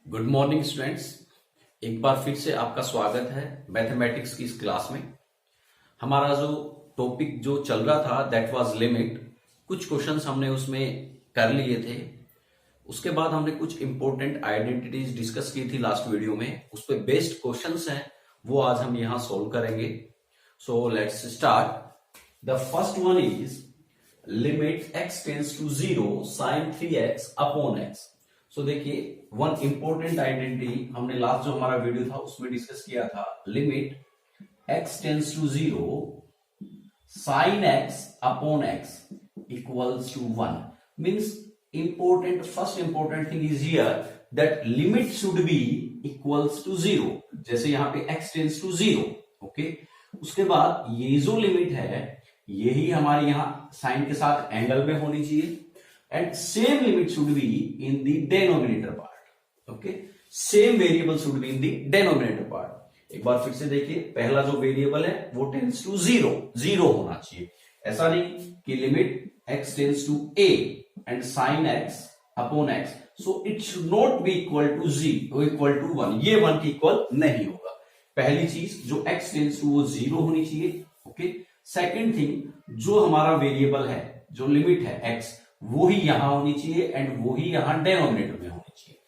Good morning students. एक बार फिर से आपका स्वागत है मैथमेटिक्स की इस क्लास में। हमारा जो टॉपिक जो चल रहा था दैट वाज लिमिट। कुछ क्वेश्चंस हमने उसमें कर लिए थे। उसके बाद हमने कुछ इंपॉर्टेंट आइडेंटिटीज डिस्कस की थी लास्ट वीडियो में। उस पर बेस्ड क्वेश्चंस हैं वो आज हम यहां सोल्व करेंगे। So let's start. The first one is limit x tends to 0 sin 3x upon x। So देखिए, वन इंपॉर्टेंट आइडेंटिटी हमने लास्ट जो हमारा वीडियो था उसमें डिस्कस किया था। Limit x tends to 0 sin x upon x equals to 1 means first important thing is here that limit should be equals to 0। जैसे यहां पे x टेंड्स टू 0, ओके। उसके बाद ये जो लिमिट है यही हमारे यहां साइन के साथ एंगल में होनी चाहिए and same limit should be in the denominator part, okay। same variable should be in the denominator part। एक बार फिर से देखिए, पहला जो वेरिएबल है वो टेंड्स टू 0 होना चाहिए। ऐसा नहीं कि limit x tends to a and sin x upon x, so it should not be equal to 0 equal to 1। ये 1 के इक्वल नहीं होगा। पहली चीज जो x टेंड्स टू वो 0 होनी चाहिए, ओके। सेकेंड थिंग, जो हमारा वेरिएबल है जो लिमिट है x वो ही यहां होनी चाहिए एंड वो ही यहां डेनोमिनेटर में होनी चाहिए।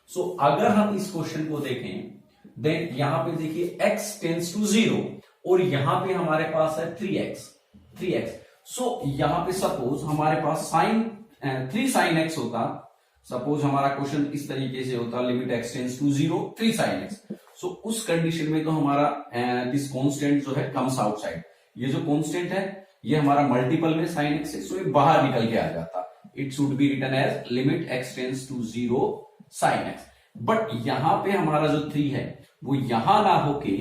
सो अगर हम इस क्वेश्चन को देखें देन यहां पे देखिए x टेंड्स टू 0 और यहां पे हमारे पास है 3x। सो यहां पे सपोज हमारे पास साइन 3 sin x होता। सपोज हमारा क्वेश्चन इस तरीके से होता, limit x tends to 0 3 sin x। So उस कंडीशन में तो हमारा दिस कांस्टेंट जो है कम्स आउटसाइड। ये जो कांस्टेंट है ये हमारा मल्टीपल में sin x है, सो ये बाहर निकल के आ जाता। It should be written as limit x tends to 0 sin x। But यहां पे हमारा जो 3 है वो यहां ना होके,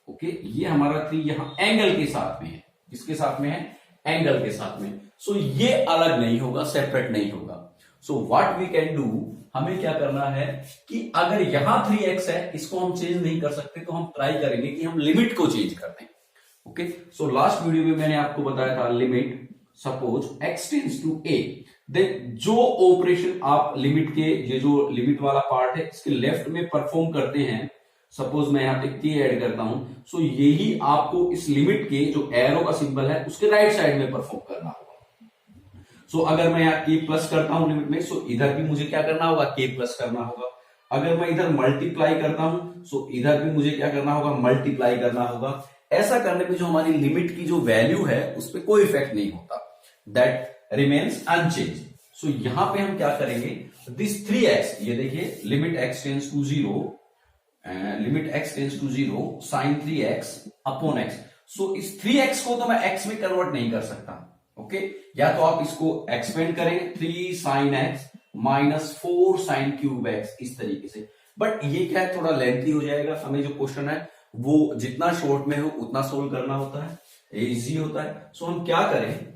ओके, ये हमारा 3 यहां एंगल के साथ में है। किसके साथ में है? एंगल के साथ में। सो ये अलग नहीं होगा, सेपरेट नहीं होगा। So what we can do, हमें क्या करना है कि अगर यहां 3x है इसको हम चेंज नहीं कर सकते तो हम ट्राई करेंगे कि हम लिमिट को चेंज कर दें, ओके। सो लास्ट वीडियो में मैंने आपको बताया था limit suppose x tends to a, then जो ऑपरेशन आप लिमिट के ये जो लिमिट वाला पार्ट है इसके लेफ्ट में परफॉर्म करते हैं, सपोज मैं यहां पे k ऐड करता हूं, सो यही आपको इस लिमिट के जो एरो का सिंबल है उसके राइट साइड में परफॉर्म करना होगा। सो अगर मैं यहाँ k प्लस करता हूं लिमिट में, सो इधर भी मुझे क्या करना होगा? k प्लस करना होगा। अगर मैं इधर मल्टीप्लाई करता हूं सो इधर भी मुझे क्या करना होगा? मल्टीप्लाई करना होगा। ऐसा करने पे जो हमारी लिमिट की जो वैल्यू है उस पर कोई इफेक्ट नहीं होता, दैट रिमेन्स अनचेंज। सो यहां पे हम क्या करेंगे, दिस 3x, ये देखिए limit x tends to 0, limit x tends to 0 sin 3x upon x। So इस 3x को तो मैं x में कन्वर्ट नहीं कर सकता, ओके। या तो आप इसको एक्सपेंड करें 3 sin x minus 4 sin cube x, इस तरीके से। बट ये क्या है, थोड़ा लेंथी हो जाएगा। हमें जो क्वेश्चन है वो जितना शॉर्ट में हो उतना सोल्व करना होता है, इजी होता है। सो हम क्या करें,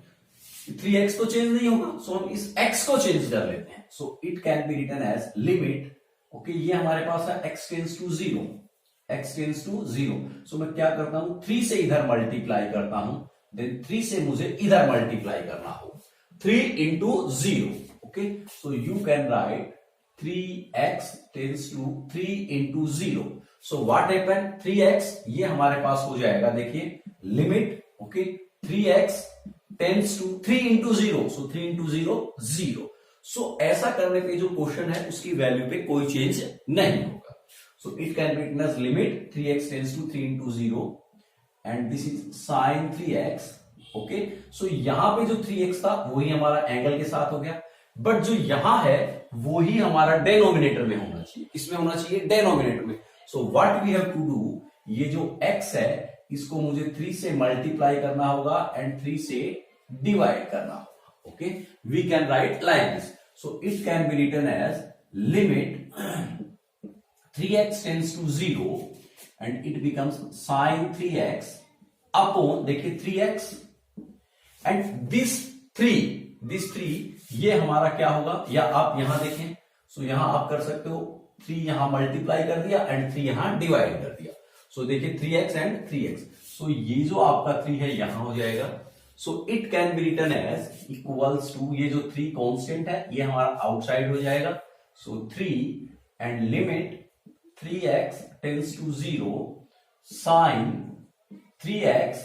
3x तो चेंज नहीं होगा, सो हम इस x को चेंज कर लेते हैं। So it can be written as limit, okay, ये हमारे पास है x tends to 0, x tends to 0। So मैं क्या करता हूं, 3 से इधर मल्टीप्लाई करता हूं, देन 3 से मुझे इधर मल्टीप्लाई करना हो, 3 into 0, okay. So you can write 3x tends to 3 into 0। So what happen, 3x ये हमारे पास हो जाएगा, देखिए limit, okay, 3x tends to 3 into 0, so 3 into 0 0। So ऐसा करने पे जो क्वेश्चन है उसकी वैल्यू पे कोई चेंज नहीं होगा। So it can be written as limit 3x tends to 3 into 0 and this is sin 3x, okay. So यहां पे जो 3x था वही हमारा एंगल के साथ हो गया, बट जो यहां है वो ही हमारा डेनोमिनेटर में होना चाहिए। किसमें होना चाहिए? डेनोमिनेटर में। So what we have to do, ये जो x है इसको मुझे 3 से मल्टीप्लाई करना होगा एंड 3 से डिवाइड करना होगा, okay. We can write like this. So it can be written as limit 3x tends to 0 and it becomes sin 3x upon, देखिए 3x एंड दिस 3 ये हमारा क्या होगा, या आप यहां देखें। सो यहां आप कर सकते हो, 3 यहां मल्टीप्लाई कर दिया एंड 3 यहां डिवाइड कर दिया। सो देखिए 3x एंड 3x, सो ये जो आपका 3 है यहां हो जाएगा। So it can be written as equals to, ये जो 3 कांस्टेंट है ये हमारा आउटसाइड हो जाएगा। So 3 and limit 3x tends to 0 sine 3x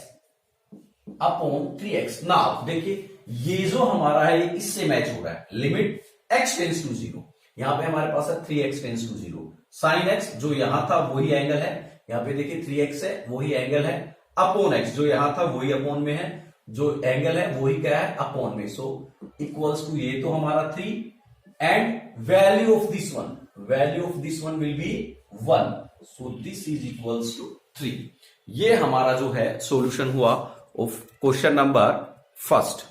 upon 3x। Now देखिए ये जो हमारा है ये इससे मैच हो रहा है, लिमिट x टेंस टू 0, यहां पे हमारे पास है 3x tends to 0, sine x जो यहां था वही एंगल है, यहां पे देखिए 3x है वही एंगल है, अपॉन x जो यहां था वही अपॉन में है, जो एंगल है वही क्या है अपॉन में। सो इक्वल्स टू ये तो हमारा 3 and value of this one will be 1, so this is equals to 3। ये हमारा जो है सॉल्यूशन हुआ of question number first.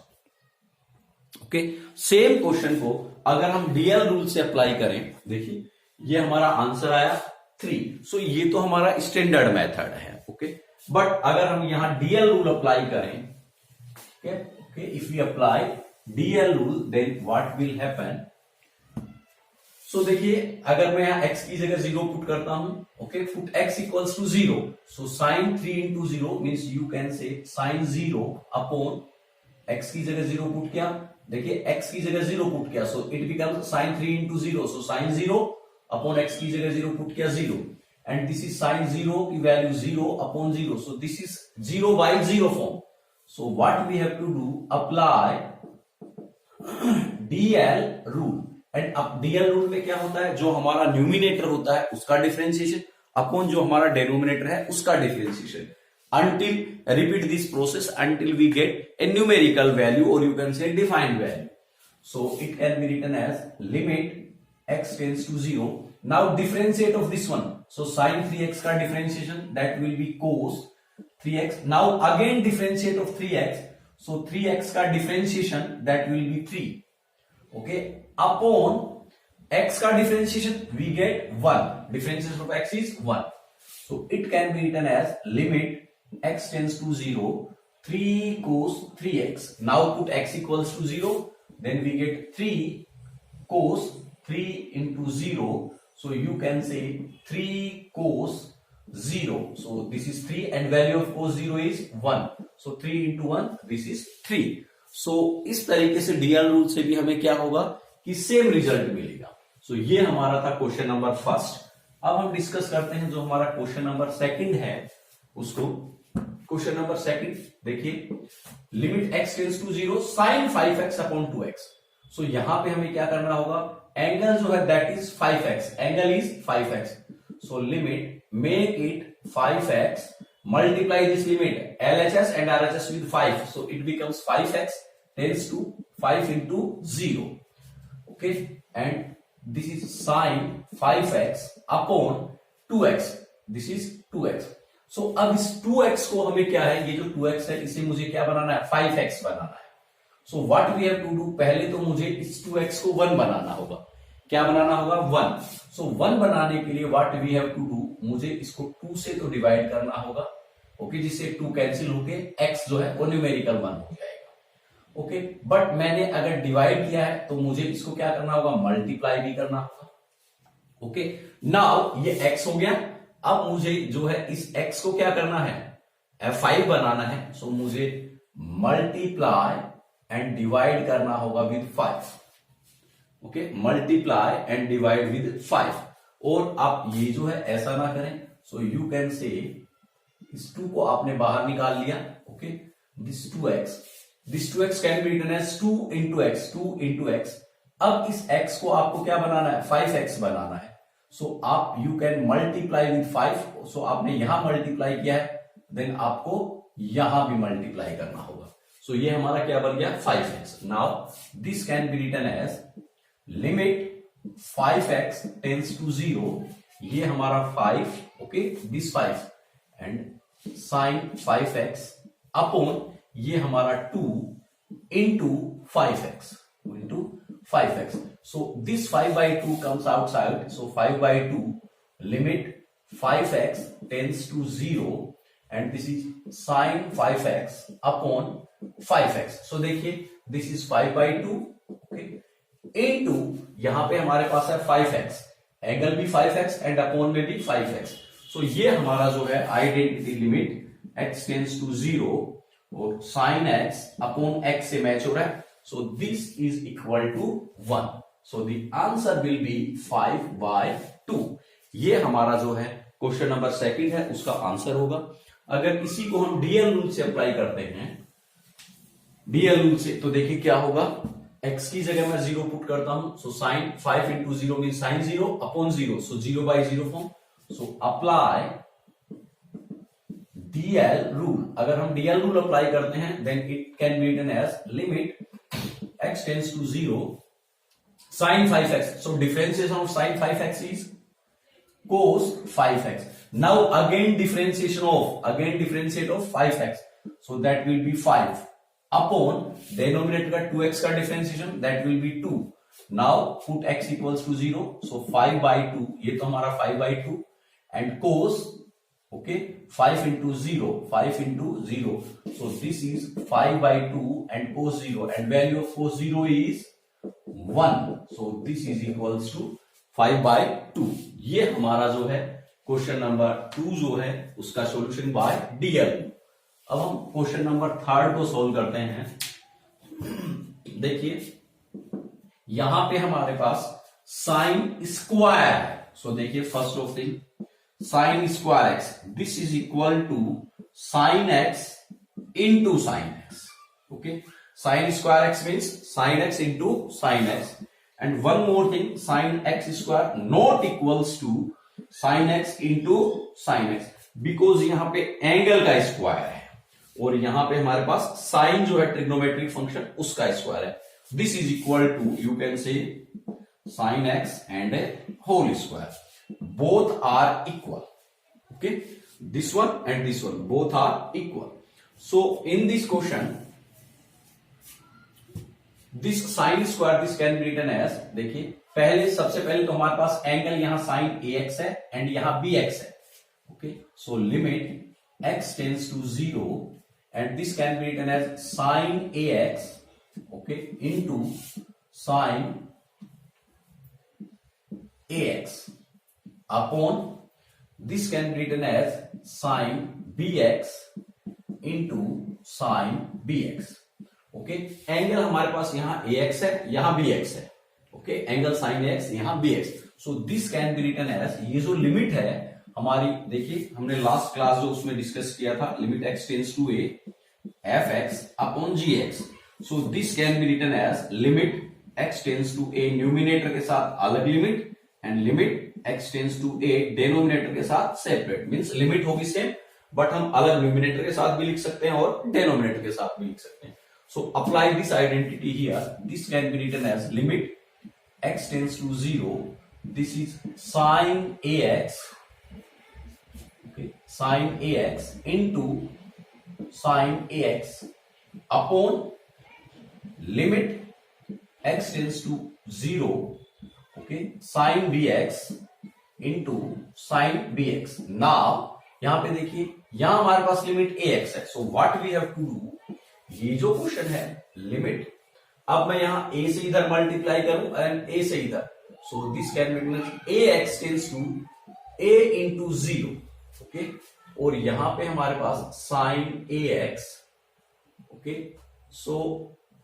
Okay, same question को अगर हम डीएल रूल से अप्लाई करें, देखिए ये हमारा आंसर आया 3। सो ये तो हमारा स्टैंडर्ड मेथड है। ओके, बट अगर हम यहां डीएल रूल अप्लाई करें, okay, if we apply DL rule then what will happen. So देखिए अगर मैं यहां x की जगह 0 पुट करता हूं, okay, put x equals to 0, so sine 3 into 0 means you can say sine 0 upon x की जगह 0 पुट किया, देखिए x की जगह 0 पुट किया, so it becomes sine 3 into 0, so sine 0 upon x की जगह 0 पुट किया 0, एंड दिस इज साइन 0 की value 0 upon 0, so this is 0 by 0 form. So what we have to do, apply DL rule, and अब DL rule में क्या होता है, जो हमारा न्यूमिनेटर होता है उसका डिफरेंशिएशन अपॉन जो हमारा डेनोमिनेटर है उसका differentiation, until repeat this process until we get a numerical value or you can say defined value. So it can be written as limit x tends to 0. Now differentiate of this one. So sin 3x का differentiation that will be cos 3x. Now again differentiate of 3x. So 3x का differentiation that will be 3. Okay, upon x का differentiation we get 1. Differentiation of x is 1. So it can be written as limit x tends to 0 3 cos 3x. Now put x equals to 0, then we get 3 cos 3 into 0, so you can say 3 cos 0, so this is 3 and value of cos 0 is 1, so 3 into 1 this is 3. So इस तरीके से DL rule से भी हमें क्या होगा कि same result मिलेगा। So ये हमारा था क्वेश्चन नंबर फर्स्ट। अब हम डिस्कस करते हैं जो हमारा क्वेश्चन नंबर सेकंड है उसको। क्वेश्चन नंबर सेकंड देखिए, limit x tends to 0 sine 5x upon 2x। So यहां पे हमें क्या करना होगा, एंगल जो है that is 5x, angle is 5x, so limit make it 5x, multiply this limit LHS and RHS with 5, so it becomes 5x tends to 5 into 0, okay, and this is sin 5x upon 2x, this is 2x. सो अब इस 2x को हमें क्या है, ये जो 2x है इसे मुझे क्या बनाना है, 5x बनाना है। So what we have to do, पहले तो मुझे इस 2x को 1 बनाना होगा। क्या बनाना होगा, 1। सो 1 बनाने के लिए what we have to do, मुझे इसको 2 से तो डिवाइड करना होगा, ओके, जिससे 2 कैंसिल होके x जो है वो न्यूमेरिकल 1 हो जाएगा। ओके, बट मैंने अगर डिवाइड किया है तो मुझे इसको क्या करना होगा, मल्टीप्लाई भी करना होगा। ओके, नाउ ये x हो गया। अब मुझे जो है इस x को क्या करना है, f5 बनाना है, सो मुझे मल्टीप्लाई एंड डिवाइड करना होगा with 5। Okay, multiply and divide with 5। और आप ये जो है ऐसा ना करें, सो यू कैन से इस 2 को आपने बाहर निकाल लिया, okay, this 2x can be written as 2 into x। अब इस x को आपको क्या बनाना है, 5x बनाना है। सो आप यू कैन मल्टीप्लाई विद 5, सो आपने यहां मल्टीप्लाई किया है, देन आपको यहां भी मल्टीप्लाई करना होगा। सो ये हमारा क्या बन गया, 5x। Now this can be written as limit 5x tends to 0, ये हमारा 5, okay, this 5 and sine 5x upon ये हमारा 2 into 5x into 5x. So this 5 by 2 comes outside. So 5 by 2 limit 5x tends to 0 and this is sin 5x upon 5x. So देखिए this is 5 by 2, okay, into यहां पे हमारे पास है 5x, angle भी 5x and upon में भी 5x. So ये हमारा जो है identity limit x tends to 0 और sin x अपॉन x से मैच हो रहा है. So this is equal to 1. So the answer will be 5 by ये हमारा जो है क्वेश्चन नंबर सेकंड है, उसका आंसर होगा। अगर इसी को हम डीएल रूल से अप्लाई करते हैं, डीएल रूल से, तो देखिए क्या होगा, x की जगह मैं 0 पुट करता हूं, so sine 5 into 0 mean sine 0 upon 0, so 0/0 form. So apply DL rule. अगर हम डीएल रूल अप्लाई करते हैं then it can be written as limit x tends to 0 sin 5x. So differentiation of sin 5x is cos 5x. Now again differentiate of 5x. So that will be 5 upon denominator का 2x का differentiation, that will be 2. Now put x equals to 0. So 5/2, ये तो हमारा 5/2 and cos, okay, 5 into 0, 5 into 0. So this is 5/2 and cos 0, and value of cos 0 is 1. So this is equals to 5/2. ये हमारा जो है question number 2 जो है उसका सॉल्यूशन बाय डीएल। अब हम क्वेश्चन नंबर 3 को सॉल्व करते हैं। देखिए यहां पे हमारे पास साइन स्क्वायर है। सो देखिए first of thing sine square x, this is equal to sine x into sine x. Okay, sin square x means sin x into sin x, and one more thing, sin x square not equals to sin x into sin x, because यहां पे angle का square है और यहां पे हमारे पास sine जो है ट्रिग्नोमेट्रिक फंक्शन उसका स्क्वायर है। This is equal to, you can say sin x and a whole square, both are equal. Okay, this one and this one both are equal. So in this question this sine square, this can be written as, देखिए पहले सबसे पहले तो हमारे पास angle यहां sine AX है and यहां BX है। Okay, so limit x tends to 0 and this can be written as sine AX, okay, into sine AX upon this can be written as sine BX into sine BX। Okay, angle हमारे पास यहां AX है, यहां BX है। Okay, angle sine AX, यहां BX। So this can be written as, ये जो limit है हमारी, देखिए हमने लास्ट क्लास जो उसमें डिस्कस किया था, limit x tends to a fx upon gx। So this can be written as limit x tends to a, numerator के साथ अलग limit, and limit x tends to a denominator के साथ separate. Means limit होगी same but हम अलग numerator के साथ भी लिख सकते हैं और डेनोमिनेटर के साथ भी लिख सकते हैं। So apply this identity here. This can be written as limit x tends to 0. This is sin AX. Okay, sin AX into sin AX upon limit x tends to 0. Okay, sin BX into sin BX. Now यहां पे देखिए यहां हमारे पास limit AX है. So what we have to do, ये जो question है limit, अब मैं यहां a से इधर मल्टीप्लाई करूं एंड a से इधर, so this can be AX tends to a into 0। Okay, और यहां पे हमारे पास sine AX। Okay, so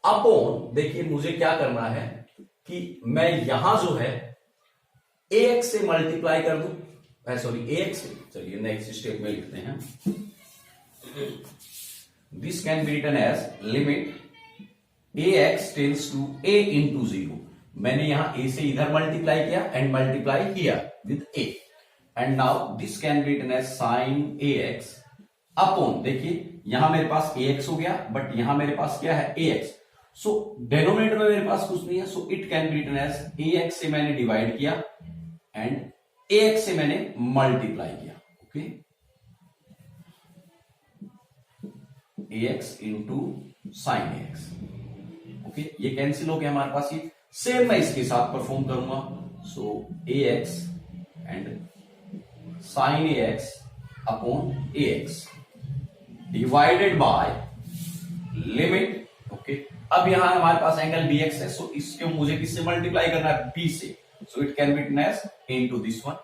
upon, देखिए मुझे क्या करना है कि मैं यहां जो है AX से मल्टीप्लाई कर दूं, सॉरी AX से, चलिए नेक्स्ट स्टेप में लिखते हैं। This can be written as limit AX tends to a into 0. मैंने यहां a से इधर मल्टीप्लाई किया एंड मल्टीप्लाई किया with a, and now this can be written as sine AX upon, देखिए यहां मेरे पास AX हो गया बट यहां मेरे पास क्या है AX। सो डेनोमिनेटर में मेरे पास कुछ नहीं है, so it can be written as AX से मैंने डिवाइड किया एंड AX से मैंने मल्टीप्लाई किया। Okay, AX into sine AX। Okay, ये कैंसिल हो गया हमारे पास, ये सेम मैं इसके साथ परफॉर्म करूंगा। So AX and sine AX upon AX divided by limit. Okay, अब यहां हमारे पास एंगल BX है, सो इसको मुझे किससे मल्टीप्लाई करना है, B से। So it can be written as into this one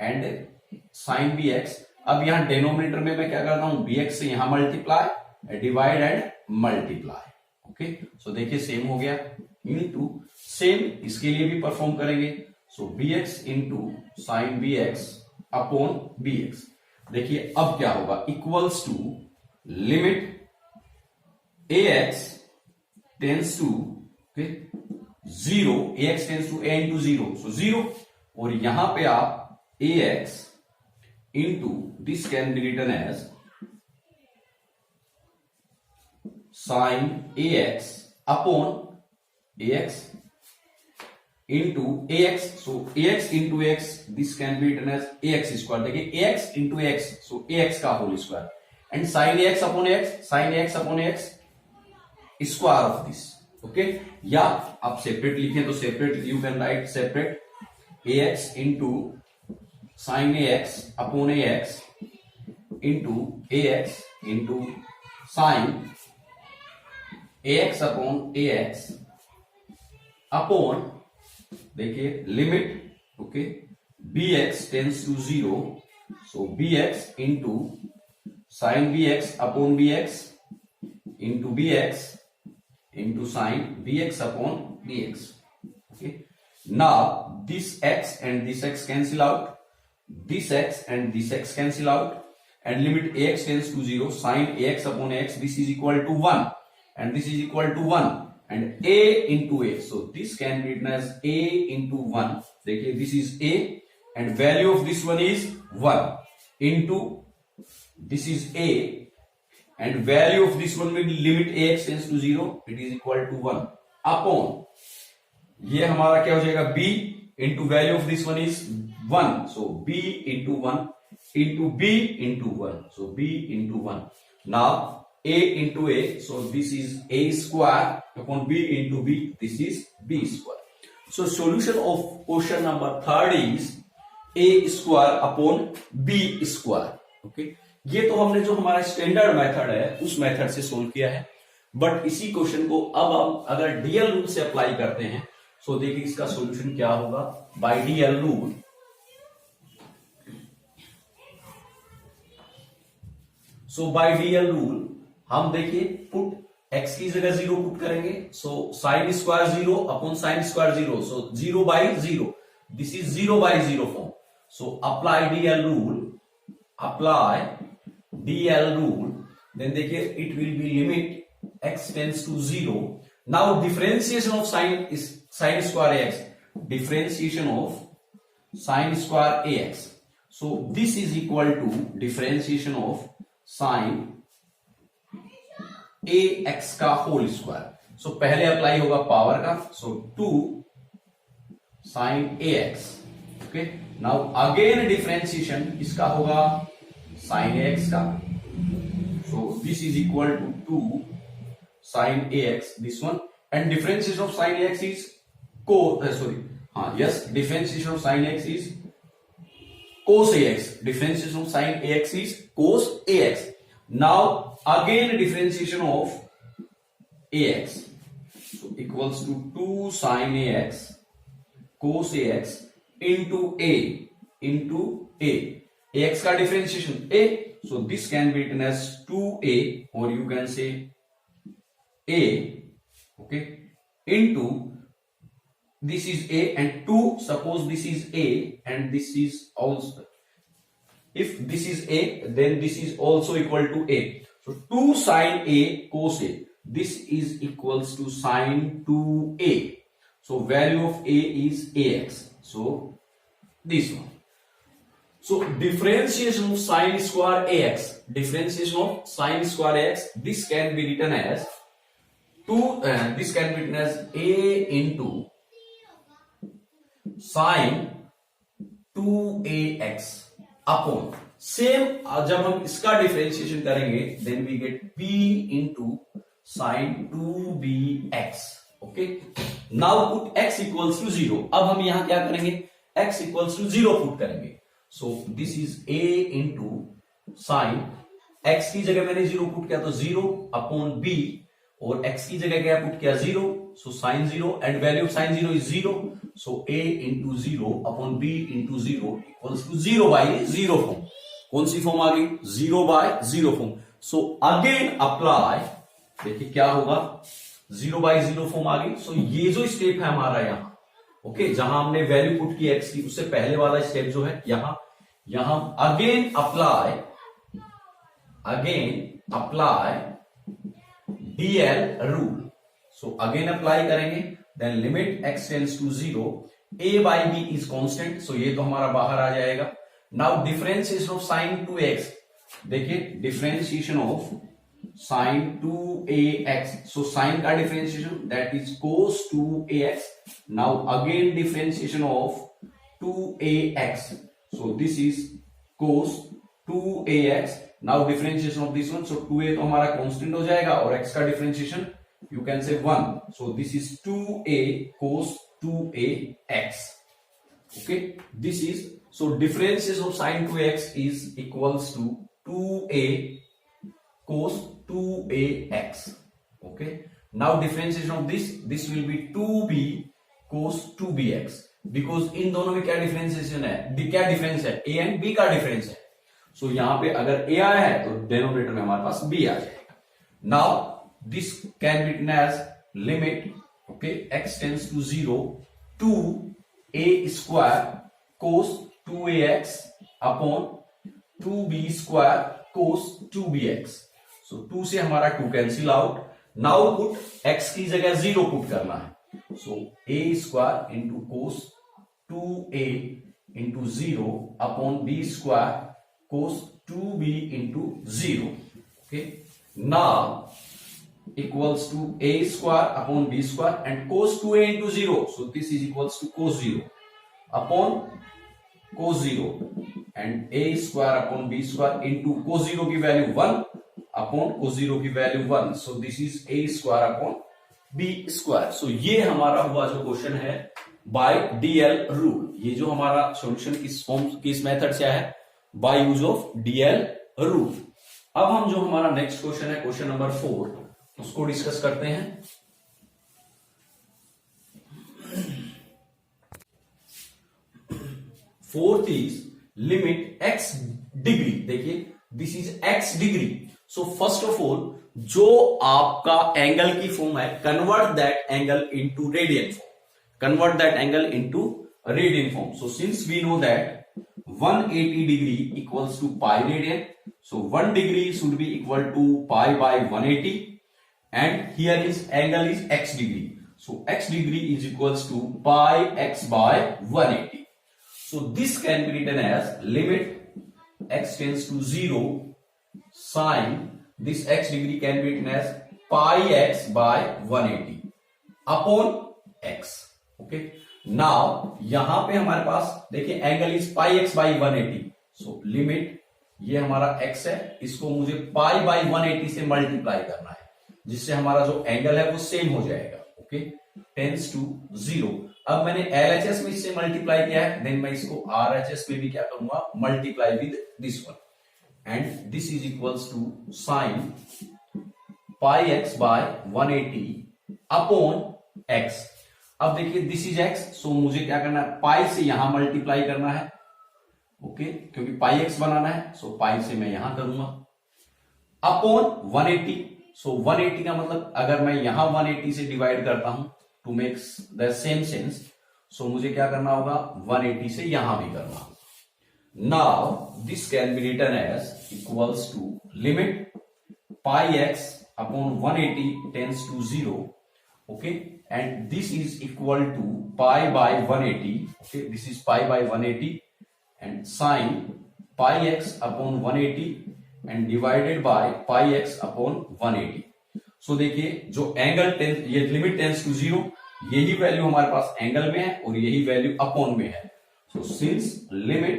and sine BX। अब यहां डेनोमिनेटर में मैं क्या करता हूं, BX से यहां multiply, divide and multiply. Okay, so देखिए सेम हो गया, इनटू सेम इसके लिए भी परफॉर्म करेंगे। So B x into sine B X upon B X. देखिए अब क्या होगा, equals to limit A X tends to zero, A X tends to A into zero, so zero, और यहां पे आप A x into this can be written as sine A x upon A x into A x, so A x into X this can be written as A X square. देखिए ए x into x, so ए x का whole square, and sine A x upon x, sine A x upon x square of this, okay. या आप separate लिखें तो separate, you can write separate a x into sine A x upon A x into A x into sine A x upon A x upon, देखिए limit, okay, b x tends to zero, so B x into sine B X upon B x into b x into sine bx upon dx. Okay. Now this x and this x cancel out. This x and this x cancel out. And limit ax tends to 0. Sine ax upon x. This is equal to 1. And this is equal to 1. And a into a. So this can be written as a into 1. देखिए this is a. And value of this one is 1. Into this is a. And value of this one will limit ax tends to 0, it is equal to 1 upon, ये हमारा क्या हो जाएगा, b into value of this one is 1, so b into 1 into b into 1, so b into 1. Now a into a, so this is a square upon b into b, this is b square. So solution of question number 3 is a square upon b square. Okay. ये तो हमने जो हमारा standard method है उस method से solve किया है, बट इसी क्वेश्चन को अब हम अगर डीएल रूल से अप्लाई करते हैं, सो देखिए इसका सॉल्यूशन क्या होगा। By DL rule, so bye DL rule हम देखिए पुट एक्स की जगह 0 पुट करेंगे, सो sine square 0 upon sine square 0, so 0 by 0, this is 0 by 0 form. So apply DL rule, apply DL rule, then देखिए it will be limit x tends to 0. Now differentiation of sine square ax, differentiation of sine square ax. So this is equal to differentiation of sine ax का whole square. So पहले apply होगा power का, so 2 sine ax. Okay. Now again differentiation इसका होगा sin ax का, so this is equal to 2 sin ax, this one, and differentiation of sin ax is differentiation of sin ax is cos ax, differentiation of sin ax is cos ax. Now again differentiation of ax, so equals to 2 sin ax cos ax into a ax का differentiation a, so this can be written as 2a, or you can say a, okay, into this is a and 2, suppose this is a and this is also, if this is a then this is also equal to a, so 2 sin a cos a, this is equals to sin 2a, so value of a is ax, so this one. So differentiation of sine square ax, differentiation of sine square ax, this can be written as this can be written as a into sine 2ax upon, same जब हम इसका differentiation करेंगे then we get b into sine 2bx. Okay, now put x equals to 0. अब हम यहां क्या करेंगे, x equals to 0 put करेंगे. सो this is a into sine, x की जगह मैंने 0 पुट किया तो 0 अपॉन b, और x की जगह क्या पुट किया 0, so sine 0 and value of sine 0 is 0, सो a into 0 upon b into 0 equals to 0 by 0 form. कौन सी फॉर्म आ गई, 0 by 0 form. So again apply, देखिए क्या होगा, 0 बाई 0 फॉर्म आ गई. सो ये जो स्टेप है हमारा यहां, ओके, जहां हमने वैल्यू पुट की एक्स की, उससे पहले वाला स्टेप जो है यहां again apply DL rule. So again apply करेंगे, then limit x tends to 0, a by b is constant, so ये तो हमारा बाहर आ जाएगा। Now differentiation of sine two x, देखिए differentiation of sine two a x, so sine का differentiation that is cos two a x. Now again differentiation of two a x, so this is cos two a x. Now differentiation of this one, so 2a तो हमारा constant हो जाएगा और x का differentiation you can say 1, so this is 2a cos 2ax। Okay, this is, so differentiation of sin 2x is equals to 2a cos 2ax। Okay, now differentiation of this will be 2b cos 2bx, because इन दोनों में क्या differentiation है, क्या difference है, a and b का difference है। So यहां पे अगर a आया है तो डेनोमिनेटर में हमारे पास b आ जाएगा। Now this can be written as limit, okay, x tends to 0 to a square cos 2ax upon 2b square cos 2bx। So 2 से हमारा 2 cancel out. Now put x की जगह 0 पुट करना है, so a square into cos 2a into 0 upon b square cos 2b into 0, okay, now equals to a square upon b square and cos 2a into 0, so this is equals to cos 0 upon cos 0 and a square upon b square into cos 0 की value 1 upon cos 0 की value 1, so this is a square upon b square। so ये हमारा हुआ जो question है bye DL rule. ये जो हमारा सॉल्यूशन किस फॉर्म किस मेथड से है, by use of DL rule. अब हम जो हमारा नेक्स्ट क्वेश्चन है, क्वेश्चन नंबर 4, उसको डिस्कस करते हैं। Fourth is limit x degree, देखिए this is x degree. So first of all जो आपका एंगल की फॉर्म है, convert that angle into radian form, so since we know that 180 degree equals to pi radian, so 1 degree should be equal to pi by 180 and here is angle is x degree, so x degree is equals to pi x by 180, so this can be written as limit x tends to 0 sin this x degree can be written as pi x by 180 upon x। okay, now यहां पे हमारे पास देखिए angle is pi x by 180, so limit ये हमारा x है, इसको मुझे पाई by 180 से मल्टीप्लाई करना है, जिससे हमारा जो एंगल है वो सेम हो जाएगा। Okay, tends to 0। अब मैंने LHS में इससे मल्टीप्लाई किया है, देन मैं इसको RHS में भी क्या करूंगा, multiply with this one and this is equals to sine pi x by 180 upon x. अब देखिए दिस इज एक्स, सो मुझे क्या करना है, पाई से यहां मल्टीप्लाई करना है, ओके, क्योंकि पाई एक्स बनाना है, सो पाई से मैं यहां करूंगा अपॉन 180, सो 180 का मतलब अगर मैं यहां 180 से डिवाइड करता हूं to makes the same sense, so मुझे क्या करना होगा, 180 से यहां भी करना होगा। Now this can be written as equals to limit pi x upon 180 tends to 0, okay, and this is equal to pi by 180, okay, this is pi by 180 and sine pi x upon 180 and divided by pi x upon 180। so देखिए जो angle ये limit tense to 0, यही value हमारे पास angle में है और यही वैल्यू अपॉन में है, so since limit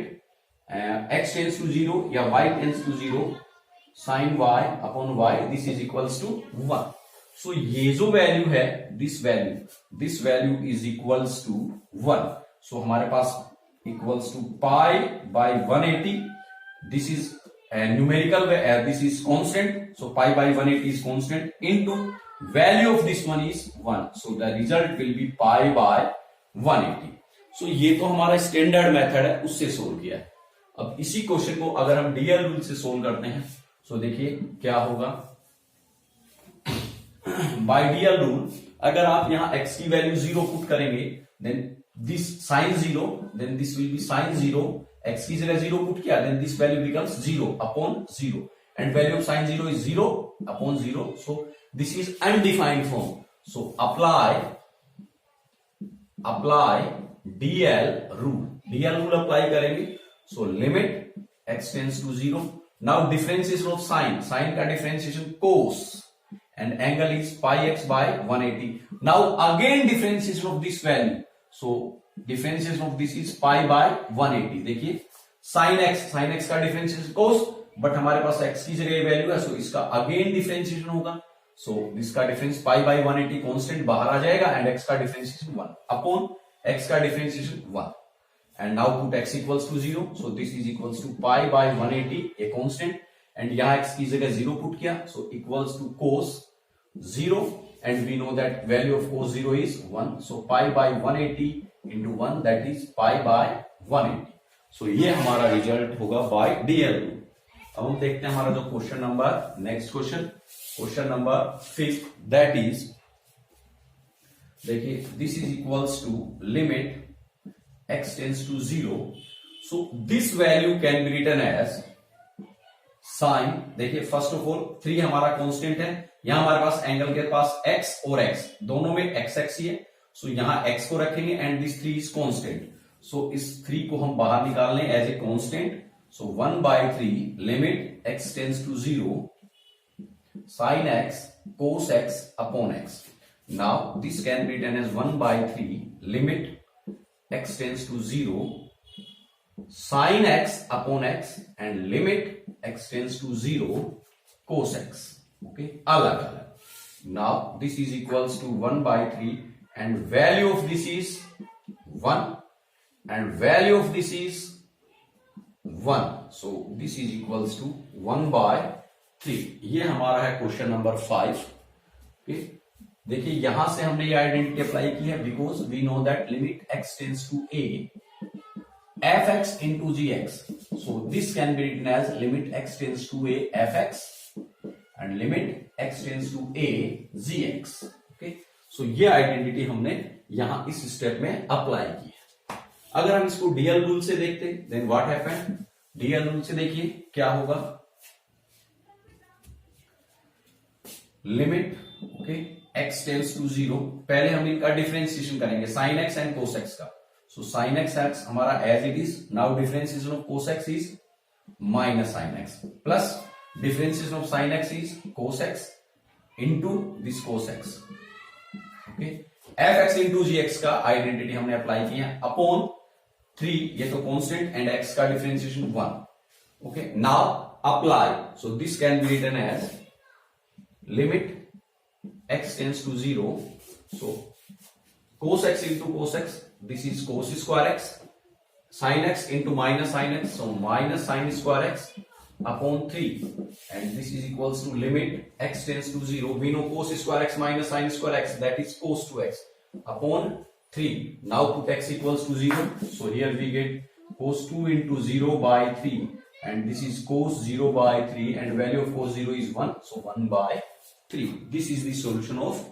x tends to 0 या y tends to 0 sin y upon y this is equals to 1। सो ये जो वैल्यू है, this value is equals to 1, so हमारे पास equals to pi by 180, this is numerical, this is constant, so pi by 180 is constant into value of this one is 1, so the result will be pi by 180। So ये तो हमारा standard method है, उससे solve किया है। अब इसी question को अगर हम डीएल रूल से सोल्व करते हैं, सो देखिए क्या होगा, बाय डीएल रूल अगर आप यहां x की वैल्यू 0 पुट करेंगे, then this sin 0, then this will be sin 0, x की जगह 0 पुट किया, then this value becomes 0 upon 0, and value of sin 0 is 0 upon 0, so this is undefined form. So apply DL rule apply करेंगे. So limit x tends to 0. Now differentiation of sine का differentiation cos, and angle is pi x by 180. Now again differentiation of this value. So differentiation of this is pi by 180. देखिए sin x का differentiation cos, but हमारे पास x की जगह value है, सो इसका again differentiation होगा. सो इसका डिफरेंस पाई बाई 180 कांस्टेंट बाहर आ जाएगा, एंड x का डिफरेंशिएशन 1 अपॉन x का differentiation 1. And now put x equals to 0, so this is equals to pi by 180 a constant, and यहां x की जगह 0 पुट किया, so equals to cos 0, and we know that value of cos 0 is 1, so pi by 180 into 1 that is pi by 180. So ये हमारा result होगा by DL. अब हम देखते हैं हमारा जो question number, next question number 5, that is, देखिए this is equals to limit x tends to 0. So this value can be written as sine. देखिए फर्स्ट ऑफ ऑल 3 हमारा कांस्टेंट है, यहां हमारे पास एंगल के पास x और x दोनों में x ही है, सो यहां x को रखेंगे, and this 3 is constant. So इस 3 को हम बाहर निकाल लें as a constant. So 1 by 3 limit x tends to 0 sin x cos x upon x. Now this can be written as 1 by 3 limit x tends to 0 sin x upon x and limit x tends to 0 cos x. Okay, अलग. Now this is equals to 1 by 3 and value of this is 1 and value of this is 1. So this is equals to 1 by 3. ये हमारा है question number 5. देखिए यहां से हमने ये identity apply की है, because we know that limit x tends to a fx into gx. So this can be written as limit x tends to a fx and limit x tends to a gx. Okay, so ये identity हमने यहां इस step में apply की है. अगर हम इसको डीएल रूल से देखते, then what happened. DL rule से देखिए क्या होगा. Limit okay x tends to 0. पहले हम इनका डिफरेंशिएशन करेंगे sine x and cos x का. सो साइन x हमारा as it is. Now differentiation of cos x is minus sine x plus differentiation of sine x is cos x into this cos x. Okay, fx into gx का identity हमने apply किया upon 3, ये तो constant, and x का differentiation 1. Okay, now apply. So this can be written as limit x tends to 0. So cos x into cos x, this is cos square x, sin x into minus sin x, so minus sin square x upon 3, and this is equals to limit x tends to 0. We know cos square x minus sin square x, that is cos 2x upon 3. Now put x equals to 0. So here we get cos 2 into 0 by 3, and this is cos 0 by 3, and value of cos 0 is 1. So 1 by 3. This is the solution of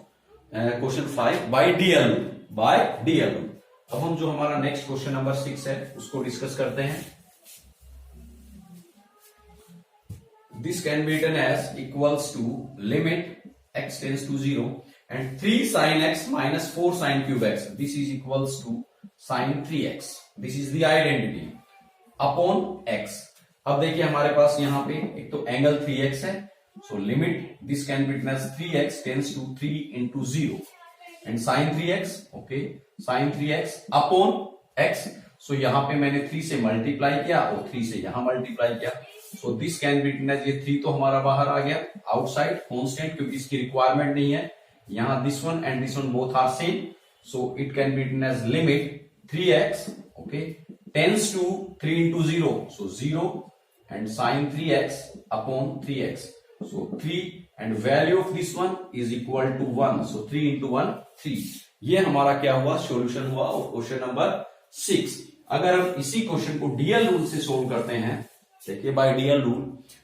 question 5 by DL. अब हम जो हमारा next question number 6 है उसको discuss करते हैं. This can be written as equals to limit x tends to 0 and 3 sin x minus 4 sin cube x. This is equals to sin 3x. This is the identity upon x. अब देखिए हमारे पास यहाँ पे एक तो angle 3x है, so limit this can be written as 3x tends to 3 into 0 and sin 3x. okay, sin 3x upon x. so यहाँ पे मैंने 3 से मल्टीप्लाई किया और 3 से यहाँ मल्टीप्लाई किया. so this can be written as, ये 3 तो हमारा बाहर आ गया आउटसाइड कांस्टेंट, क्योंकि इसकी रिक्वायरमेंट नहीं है. यहाँ this one and this one both are same, so it can be written as limit 3x okay tends to 3 into 0, so 0 and sin 3x upon 3x. so 3 and value of this one is equal to 1, so 3 into 1 3. ये हमारा क्या हुआ, solution हुआ of question number 6. अगर हम इसी question को DL rule से सोल्व करते हैं, देखिए by DL rule,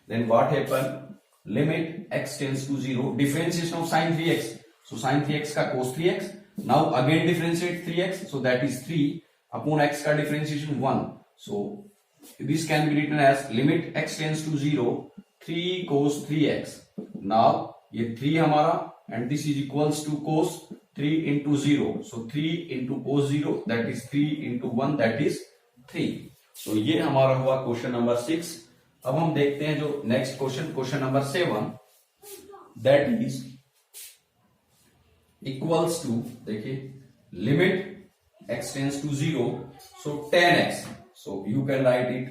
then what happen, limit x tends to 0, differentiation of sin 3x, so sin 3x का cos 3x, Now again differentiate 3x, so that is 3 upon x का differentiation 1. So this can be written as limit x tends to 0 3 cos 3x. Now ये 3 हमारा and this is equals to cos 3 into 0. So 3 into cos 0, that is 3 into 1, that is 3. So ये हमारा हुआ question number 6. अब हम देखते हैं जो next question number 7, that is equals to, देखिए limit x tends to 0, so tan x, so you can write it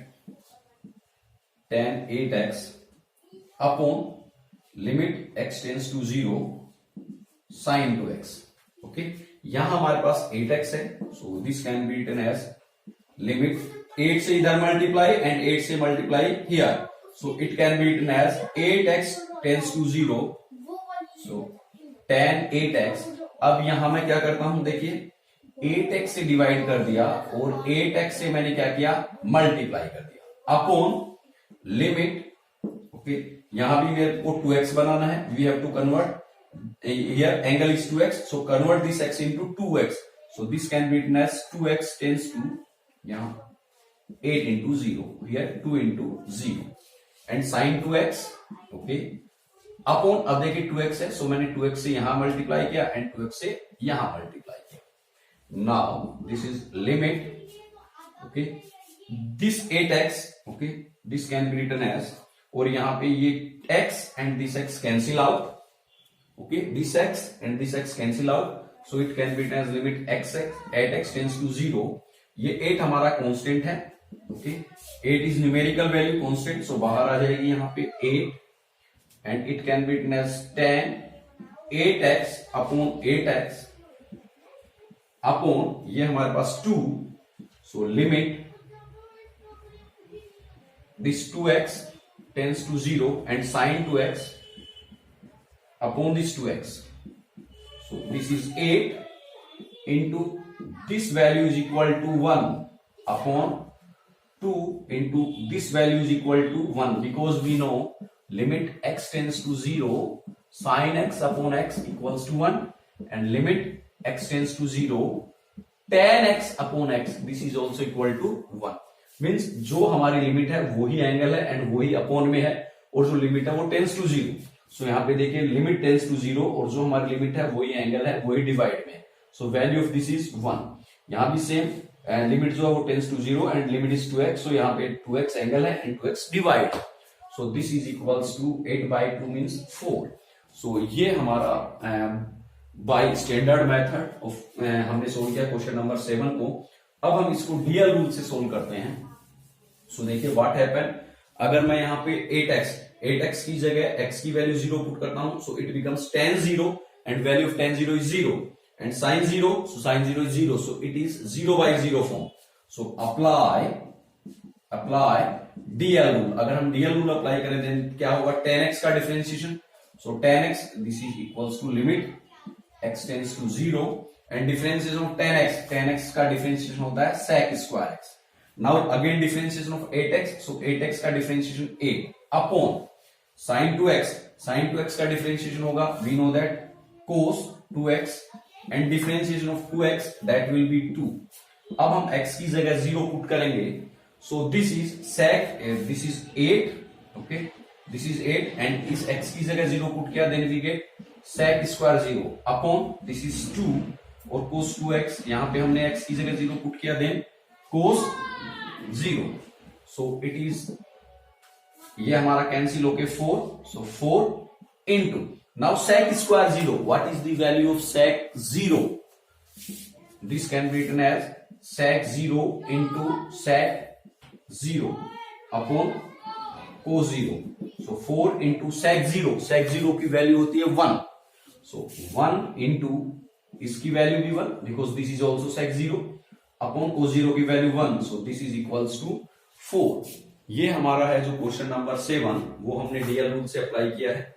tan 8x upon limit x tends to 0 sin 2x. Okay, यहां हमारे पास 8x है, so this can be written as limit 8 से इधर multiply and 8 से multiply here, so it can be written as 8x tends to 0, so tan 8x. अब यहां मैं क्या करता हूं, देखिए 8x से डिवाइड कर दिया और 8x से मैंने क्या किया, मल्टीप्लाई कर दिया अपॉन लिमिट. ओके, यहां भी मेरे को 2x बनाना है, we have to convert, here angle is 2x, so convert this x into 2x, so this can be written as 2x tends to, यहां 8 into 0, here 2 into 0 and sin 2x. Okay, upon, अब देखिए 2x है, सो मैंने 2x से यहां multiply किया and 2x से यहां मल्टीप्लाई किया. Now this is limit, okay, this 8x, okay, this can be written as, और यहां पे ये x and this x cancel out. Okay, this x and this x cancel out, so it can be written as limit x 8x tends to 0. ये 8 हमारा constant है. Okay, 8 is numerical value constant, so बाहर आ जाएगी यहां पे 8 and it can be written as tan 8x upon 8x upon ये हमारे पास 2, so limit this 2x tends to 0 and sin 2x upon this 2x, so this is 8 into this value is equal to 1 upon 2 into this value is equal to 1, because we know limit x tends to 0 sin x upon x equals to 1 and limit x tends to 0 tan x upon x, this is also equal to 1. Means जो हमारी limit है वही angle है and वही upon में है, और जो लिमिट है वो टेंस टू 0. सो यहाँ पे देखिए लिमिट टेंस टू 0 और जो हमारी लिमिट है वही एंगल है, वही डिवाइड में. So value of this is 1. यहाँ भी सेम लिमिट जो है वो tends to 0 and limit is 2x, so यहाँ पे 2x एंगल है and 2x divide. So this is equals to 8/2 means 4. So ये हमारा बाय स्टैंडर्ड मेथड ऑफ हमने सोल्व किया क्वेश्चन नंबर 7 को. अब हम इसको डीएल रूल से सोल्व करते हैं. सो देखिए व्हाट हैपन, अगर मैं यहाँ पे 8x की जगह x की वैल्यू 0 पुट करता हूं, सो it becomes tan 0 and value of tan 0 is 0 and sin 0, so sin 0 is 0, so it is 0/0 form. So apply DL rule. अगर हम DL rule अप्लाई करें देन क्या होगा, tan x का differentiation, so tan x this is equals to limit x tends to 0 and differentiation of tan x का differentiation होता है sec square x. Now again differentiation of 8x, so 8x का differentiation 8 upon sin 2x का differentiation होगा, we know that cos 2x and differentiation of 2x that will be 2. अब हम x की जगह 0 पुट करेंगे, so this is sec, this is 8, okay, this is 8 and इस x की जगह 0 पुट किया, then we get sec square 0 upon this is 2 और cos 2x, यहां पे हमने x की जगह 0 पुट किया, then cos 0, so it is, ये हमारा कैंसिल होके 4, so 4 into, now sec square 0, what is the value of sec 0? This can be written as sec 0 into sec 0 upon cos 0. So 4 into sec 0 की value होती है 1. So 1 into इसकी value भी 1 because this is also sec 0 upon cos 0 की value 1. So this is equals to 4. ये हमारा है जो क्वेश्चन नंबर 7, वो हमने डीएल रूल से अप्लाई किया है.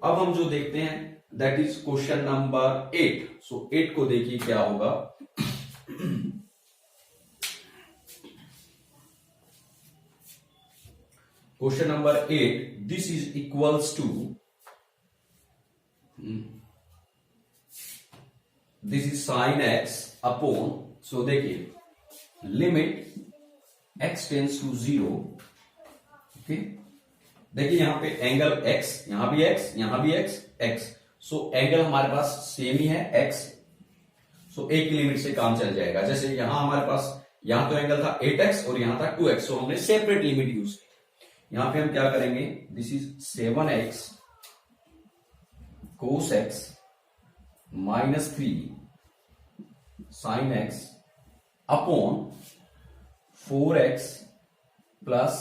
अब हम जो देखते हैं that is question number 8. So 8 को देखिए क्या होगा. Question number 8, this is equals to this is sine x upon, so देखिए limit x tends to 0, okay. देखिए यहां पे एंगल x, यहां भी x, यहां भी x, सो एंगल हमारे पास सेम ही है x, सो एक की लिमिट से काम चल जाएगा। जैसे यहां हमारे पास, यहां तो एंगल था 8x और यहां था 2x, सो हमने सेपरेट लिमिट यूज की। यहां पे हम क्या करेंगे, this is 7x cos x minus 3 sin x upon 4x plus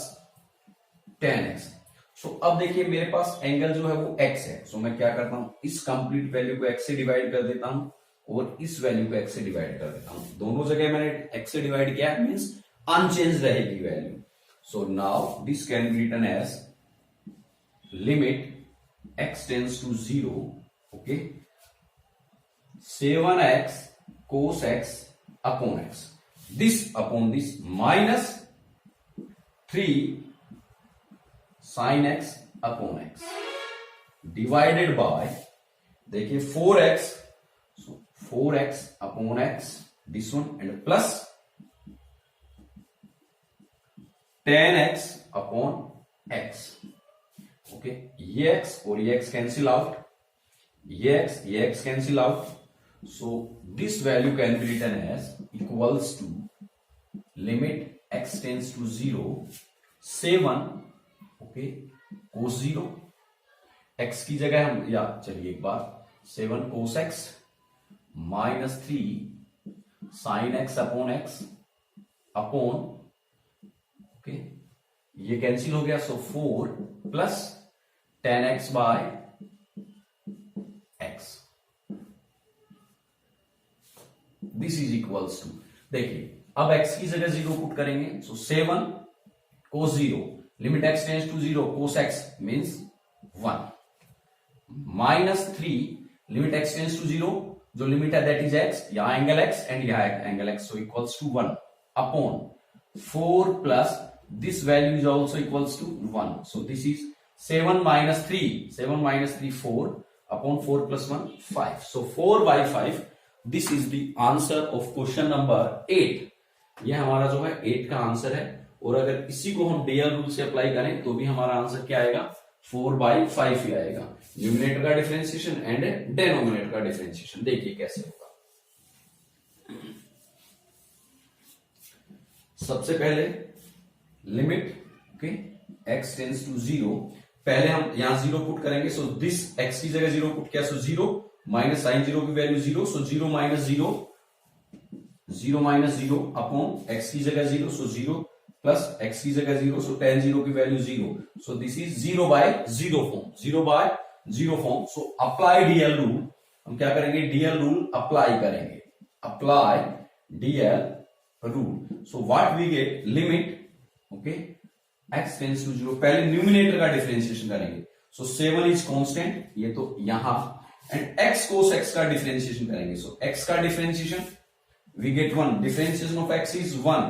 10x। सो अब देखिए मेरे पास एंगल जो है वो x है, सो मैं क्या करता हूं, इस कंप्लीट वैल्यू को x से डिवाइड कर देता हूं और इस वैल्यू को x से डिवाइड कर देता हूं। दोनों जगह मैंने x से डिवाइड किया, मींस अनचेंज रहेगी value. So now this can be written as limit x tends to 0, okay, 7x cos x upon x, this upon this minus 3 sin x upon x divided by, देखिए 4x, so 4x upon x this one and plus 10x upon x, okay. ये x और ये x cancel out, ये x cancel out, so this value can be written as equals to limit x tends to 0 7, okay, cos 0, x की जगह हम, या चलिए एक बार 7 cos x minus 3 sin x upon x upon, okay, ये cancel हो गया, so 4 plus 10x by x, this is equals to, देखिए अब x की जगह 0 पुट करेंगे, so 7 cos 0 limit x tends to 0 cos x means 1 minus 3 limit x tends to 0, जो limit है दैट इज x, यहां एंगल x एंड यहां angle x, so equals to 1 upon 4 plus this value is also equals to 1, so this is 7 minus 3 4 upon 4 plus 1 5, so 4/5, this is the answer of question number 8। यह हमारा जो है 8 का answer है, और अगर इसी को हम डेयर रूल से अप्लाई करें तो भी हमारा आंसर क्या आएगा, 4/5 ही आएगा। न्यूमिनेटर का डिफरेंशिएशन एंड डेनोमिनेटर का डिफरेंशिएशन देखिए कैसे होगा। सबसे पहले limit, okay, x tends to 0, पहले हम यहां 0 पुट करेंगे, सो दिस x की जगह 0 पुट किया, सो 0 माइनस साइन 0 की वैल्यू 0, सो 0 माइनस 0 अपॉन x की जगह 0, सो 0 प्लस x की जगह 0, सो tan 0 की value 0, so this is 0/0 form, 0/0 form. So apply DL rule, हम क्या करेंगे, डीएल रूल अप्लाई करेंगे, apply DL rule, so what we get, limit, okay, x tends to 0, पहले न्यूमिनेटर का डिफरेंशिएशन करेंगे, सो 7 इज कांस्टेंट, ये तो यहां, एंड x cos x का डिफरेंशिएशन करेंगे, सो x का differentiation we get 1, differentiation of x is 1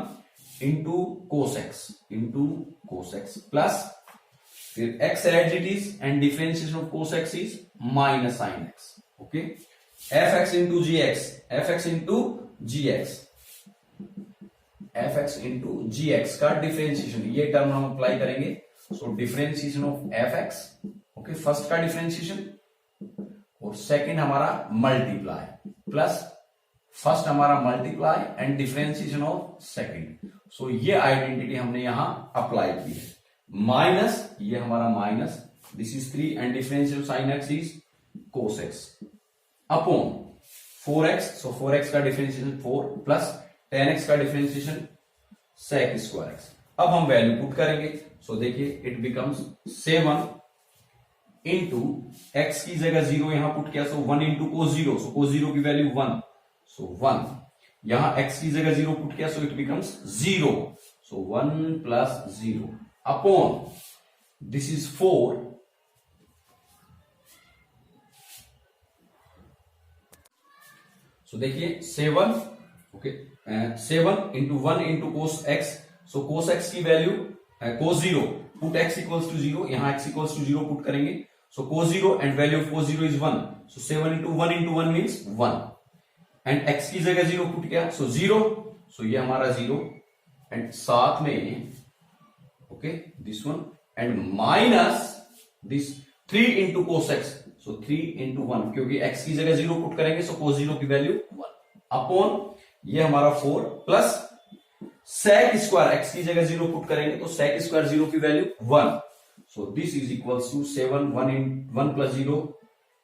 into cos x plus फिर x as it is and differentiation of cos x is minus sin x, okay, fx into gx का differentiation, ये term हम apply करेंगे, so differentiation of fx, okay, first का differentiation और second हमारा multiply, plus first हमारा multiply and differentiation of second, सो ये identity हमने यहां अप्लाई की है, माइनस ये हमारा minus, this is 3 and differential sine x is cos x upon 4x, so 4x का डिफरेंशिएशन 4 प्लस 10x का डिफरेंशिएशन sec स्क्वायर x। अब हम वैल्यू पुट करेंगे, सो देखिए इट बिकम्स 7 इंटू x की जगह 0 यहां पुट किया, सो 1 इंटू cos 0, सो cos 0 की वैल्यू 1, सो 1, यहां x की जगह 0 पुट किया, so it becomes 0, so 1 plus 0 upon this is 4, so देखिए 7, okay, 7 into 1 into cos x, so cos x की value cos 0 put x equals to 0, यहां x equals to 0 put करेंगे, so cos 0 and value of cos 0 is 1, so 7 into 1 means 1, and x की जगह 0 put किया, सो 0, सो ये हमारा 0 and साथ में okay this one and minus this 3 into cos x, so 3 into 1, क्योंकि x की जगह 0 पुट करेंगे सो कोस 0 की वैल्यू 1 अपॉन ये हमारा 4 प्लस sec स्क्वायर, x की जगह 0 पुट करेंगे तो sec स्क्वायर 0 की value 1, so this is equals to 7, 1 plus 0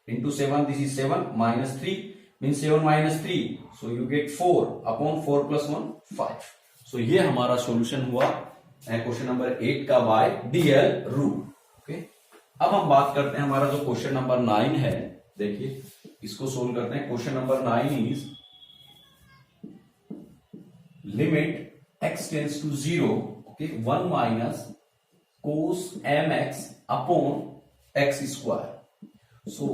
into 7, this is 7 minus 3 mean 7 minus 3, so you get 4 upon 4 plus 1 5. So ये हमारा सॉल्यूशन हुआ क्वेश्चन नंबर 8 का बाय डीएल रूल. ओके, अब हम बात करते हैं हमारा जो क्वेश्चन नंबर 9 है. देखिए इसको सोल्व करते हैं. Question number 9 is limit x tends to 0, okay 1 minus cos mx upon x square. So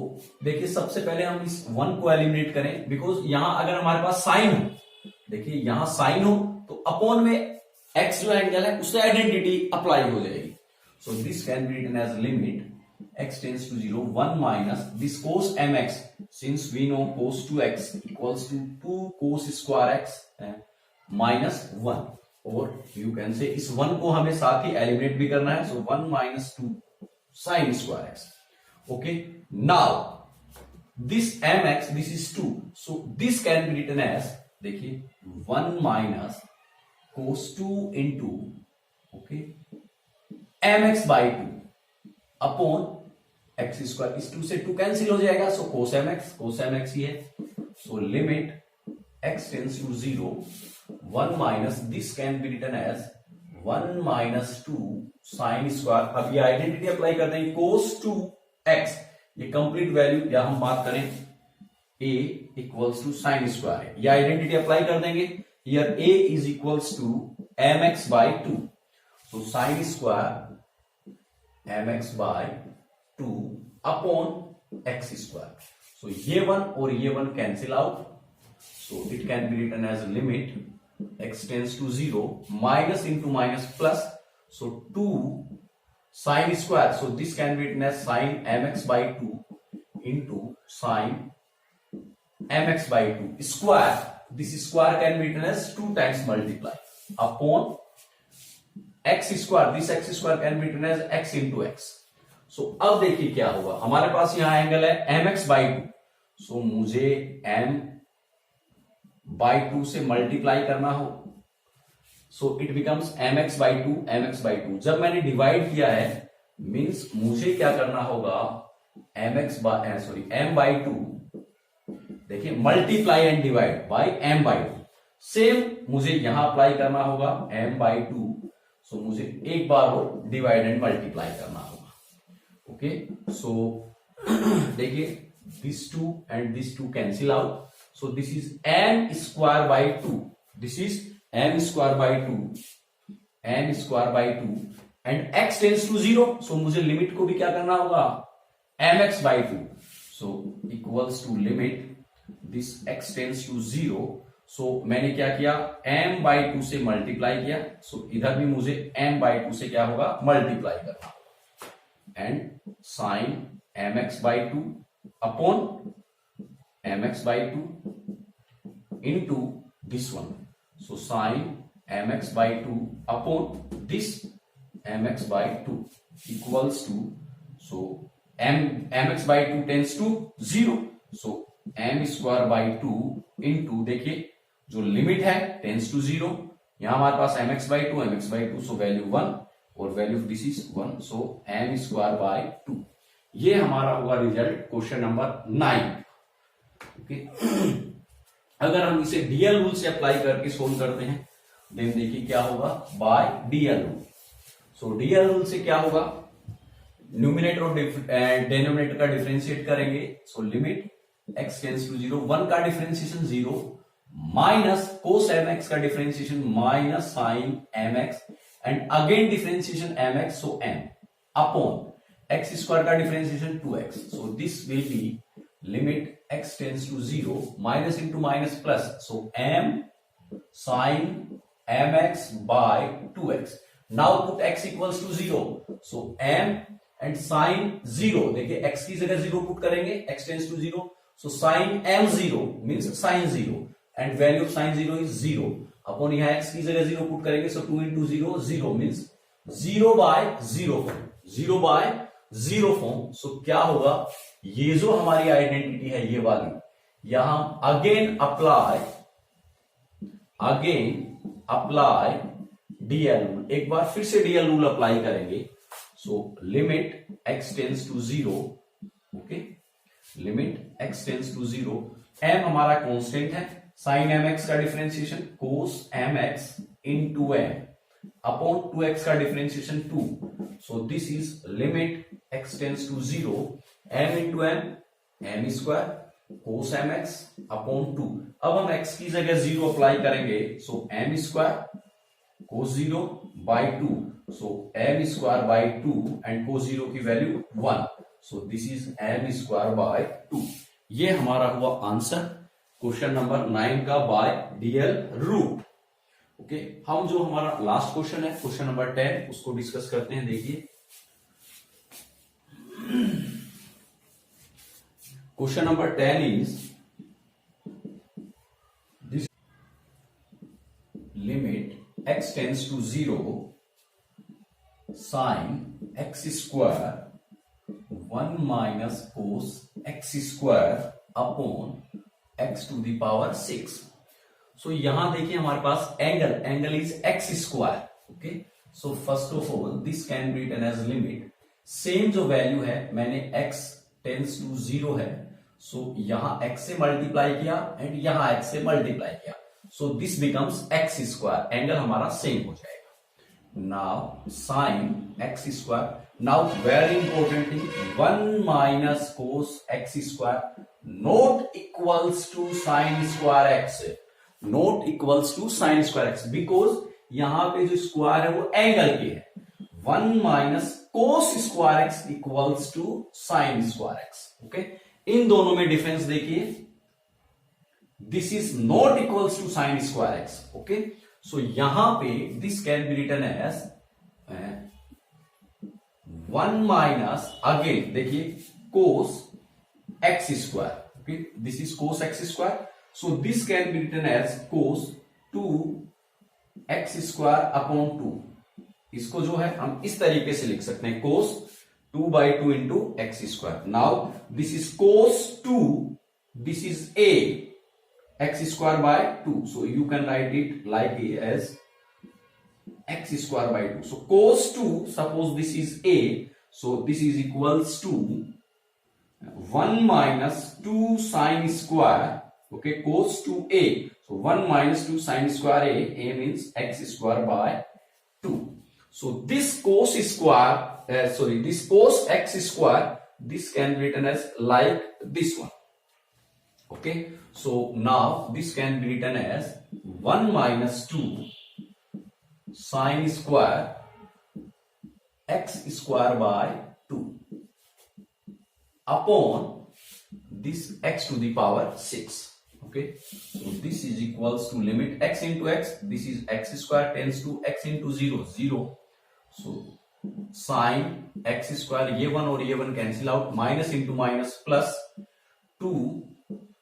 देखिए सबसे पहले हम इस 1 को एलिमिनेट करें, बिकॉज यहां अगर हमारे पास साइन हो, देखिए यहां साइन हो तो अपॉन में x जो एंगल है उससे आइडेंटिटी अप्लाई हो जाएगी. So this can be written as limit x tends to 0 1 minus this cos mx, since we know cos 2x equals to 2 cos square x minus 1, और you can से इस 1 को हमें साथ ही एलिमिनेट भी करना है. सो 1 minus 2 sine square x. Okay, now this mx, this is 2, so this can be written as, देखिए 1 minus cos 2 into okay mx by 2 upon x square. इस 2 से 2 कैंसिल हो जाएगा, so cos mx ही है. so limit x tends to 0 1 minus this can be written as 1 minus 2 sin square. अब ये identity apply करते हैं, cos 2 x, ये कंप्लीट वैल्यू या हम बात करें a equals to sine square है, ये आइडेंटिटी अप्लाई कर देंगे. Here a is equals to mx by 2, so sine square mx by 2 upon x square. So ये 1 और ये 1 cancel out, so it can be written as limit x tends to 0 minus into minus plus, so 2 sin square, so this can be written as sin mx by 2 into sin mx by 2 square. This square can be written as 2 times multiply upon x square. This x square can be written as x into x. So अब देखिए क्या होगा, हमारे पास यहां angle है mx by 2, so मुझे m by 2 से मल्टीप्लाई करना हो, सो इट बिकम्स mx by 2. जब मैंने डिवाइड किया है मींस मुझे क्या करना होगा, m by 2, देखिए multiply and divide by m by 2. Same मुझे यहां अप्लाई करना होगा m by 2, सो मुझे एक बार और डिवाइड एंड मल्टीप्लाई करना होगा. ओके, सो देखिए this 2 and this 2 cancel out, so this is m square by 2, this is m square by 2 and x tends to 0, so मुझे लिमिट को भी क्या करना होगा mx by 2, so equals to limit this x tends to 0. So मैंने क्या किया, m by 2 से मल्टीप्लाई किया, सो इधर भी मुझे m by 2 से क्या होगा मल्टीप्लाई करना होगा, and sine mx by 2 upon mx by 2 into this one, so sin mx by 2 upon this mx by 2 equals to, so mx by 2 tends to 0, so m square by 2 into, देखिए जो limit है tends to 0, यहां हमारे पास mx by 2, so value 1 और value this is 1, so m square by 2. ये हमारा हुआ result question number 9. Okay, अगर हम इसे डीएल रूल से अप्लाई करके सोल्व करते हैं देन देखिए क्या होगा by DL rule. So DL rule से क्या होगा, न्यूमिनेटर और डेनोमिनेटर का डिफरेंशिएट करेंगे. So limit x tends to 0, 1 का डिफरेंशिएशन 0 माइनस कोस mx का differentiation minus sine mx and again differentiation mx, so m upon x square का differentiation 2x. So this will be limit x tends to 0 minus into minus plus, so m sin mx by 2x. now put x equals to 0, so m and sin 0, देखिए x की जगह 0 put करेंगे, x tends to 0, So sin m0 means sin 0 and value of sin 0 is 0 upon यहाँ x की जगह 0 put करेंगे. So 2 into 0 0 means 0 by 0 form. 0 by 0 form. So क्या होगा, ये जो हमारी आइडेंटिटी है ये वाली, यहां अगेन अप्लाई डीएल रूल. एक बार फिर से डीएल रूल अप्लाई करेंगे. So limit x tends to 0. Okay, limit x tends to 0. m हमारा कांस्टेंट है. साइन mx का differentiation cos mx into m upon 2x का differentiation 2. So this is limit x tends to 0 m into m square cos mx upon 2. अब हम x की जगह 0 apply करेंगे. So m square cos 0 by 2. So m square by 2 and cos 0 की value 1. So this is m square by 2. ये हमारा हुआ answer question number 9 का बाय डीएल रूट. ओके, हम जो हमारा लास्ट क्वेश्चन है क्वेश्चन नंबर 10 उसको डिस्कस करते हैं. देखिए question number 10 is this limit x tends to 0 sine x square 1 minus cos x square upon x to the power 6. So यहां देखिए हमारे पास angle is x square. Okay, so first of all this can be written as limit. Same जो value है मैंने x tends to 0 है. So यहां x से मल्टीप्लाई किया एंड यहां x से मल्टीप्लाई किया. So this becomes x square. Angle हमारा सेम हो जाएगा. Now sine x square. Now very important thing, 1 minus cos x square not equals to sine square x. Not equals to sine square x because यहां पे जो square है वो angle के है. 1 minus cos square x equals to sine square x. Okay, इन दोनों में डिफरेंस देखिए. This is not equals to sine square x. Okay, so यहां पे this can be written as 1 minus again देखिए cos x square. Okay, this is cos x square. So this can be written as cos 2x square upon 2. इसको जो है हम इस तरीके से लिख सकते हैं कोस 2 by 2 into x square. Now this is cos 2, this is a x square by 2. So you can write it like as x square by 2. So cos 2, suppose this is a, so this is equals to 1 minus 2 sine square. Okay, cos 2a. So 1 minus 2 sine square a means x square by 2. So this cos square, this cos x square, this can be written as like this one. Okay, so now this can be written as 1 minus 2 sine square x square by 2 upon this x to the power 6. Okay, so this is equals to limit x into x. This is x square tends to x into 0 0. So sine x square, ये 1 और ये 1 cancel out, minus into minus plus 2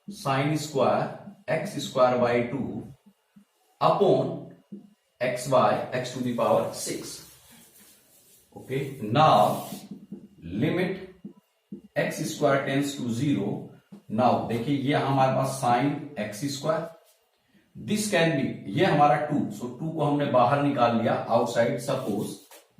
sine square x square by 2 upon x by x to the power 6. Okay, now limit x square tends to 0. Now देखिए ये हमारे पास sine x square, this can be, ये हमारा 2. सो 2 को हमने बाहर निकाल लिया आउटसाइड. सपोज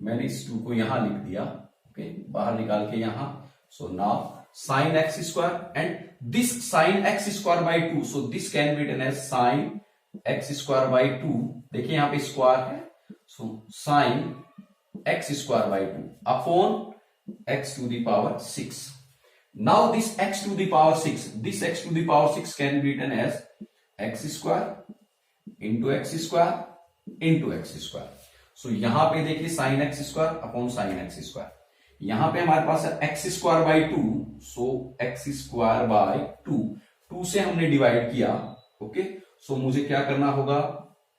मैंने इस 2 को यहां लिख दिया. ओके, बाहर निकाल के यहां. So now sin x square and this sin x square by 2. So this can be written as sin x square by 2. देखिए यहां पे स्क्वायर है. So sin x square by 2 upon x to the power 6. Now this x to the power 6, this x to the power 6 can be written as x square into x square into x square. So यहां पे देखिए sin x square upon sin x square. यहां पे हमारे पास है x square by 2. So x square by 2 से हमने डिवाइड किया. ओके, सो मुझे क्या करना होगा,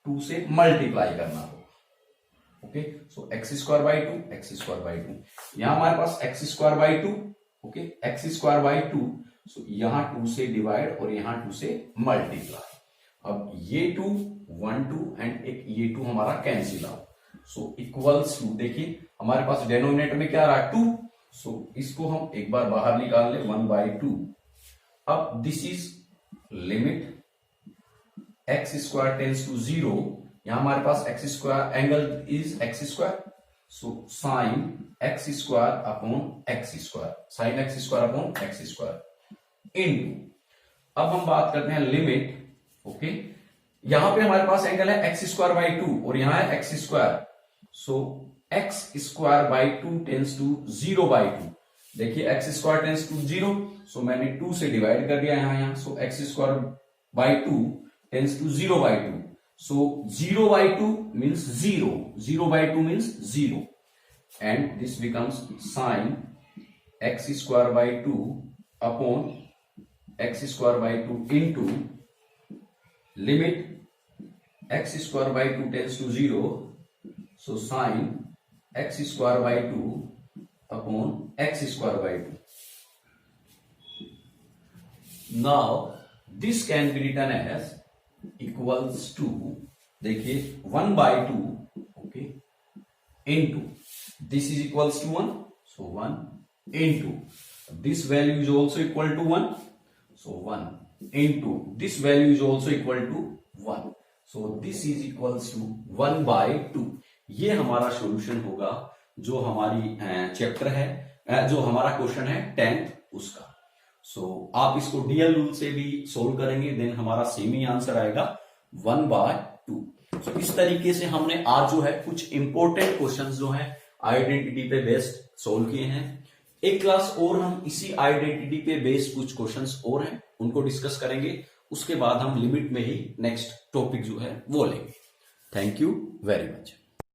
2 से मल्टीप्लाई करना होगा. Okay, so x square by 2 x square by 2. यहां हमारे पास x square by 2. Okay, x square by 2. So यहां 2 से डिवाइड और यहां 2 से मल्टीप्लाई। अब ये 2 1 2 एंड एक ये 2 हमारा cancel out. So equals to, देखिए हमारे पास डेनोमिनेटर में क्या आ रहा है 2, सो इसको हम एक बार बाहर निकाल ले 1/2। अब this is limit x square tends to 0, यहां हमारे पास x square angle is x square, so sine x square upon x square, sine x square upon x square into, अब हम बात करते हैं लिमिट, ओके, यहां पे हमारे पास एंगल है एक्स स्क्वायर बाई 2 और यहां है x square, so x square by 2 tends to 0/2। देखिए x square tends to 0, so मैंने 2 से डिवाइड कर दिया यहां, so x square by 2 tends to 0/2, so 0/2 means 0, 0/2 means 0, and this becomes sine x square by 2 upon x square by 2 into limit x square by 2 tends to 0, so sine x square by 2 upon x square by 2. Now this can be written as equals to, देखिए 1/2, okay, into this is equals to 1, so 1 into this value is also equal to 1, so 1 into this value is also equal to 1, so this is equals to 1/2। ये हमारा solution होगा जो हमारी chapter है, जो हमारा question है 10th उसका। सो आप इसको डीएल रूल से भी सोल्व करेंगे, देन हमारा सेम ही आंसर आएगा 1/2। सो इस तरीके से हमने आज जो है कुछ इंपॉर्टेंट क्वेश्चंस जो हैं आइडेंटिटी पे बेस्ड सोल्व किए हैं। एक क्लास और हम इसी आइडेंटिटी पे बेस्ड कुछ क्वेश्चंस और हैं उनको डिस्कस करेंगे, उसके बाद हम लिमिट में ही नेक्स्ट टॉपिक जो है वो लेंगे। Thank you very much.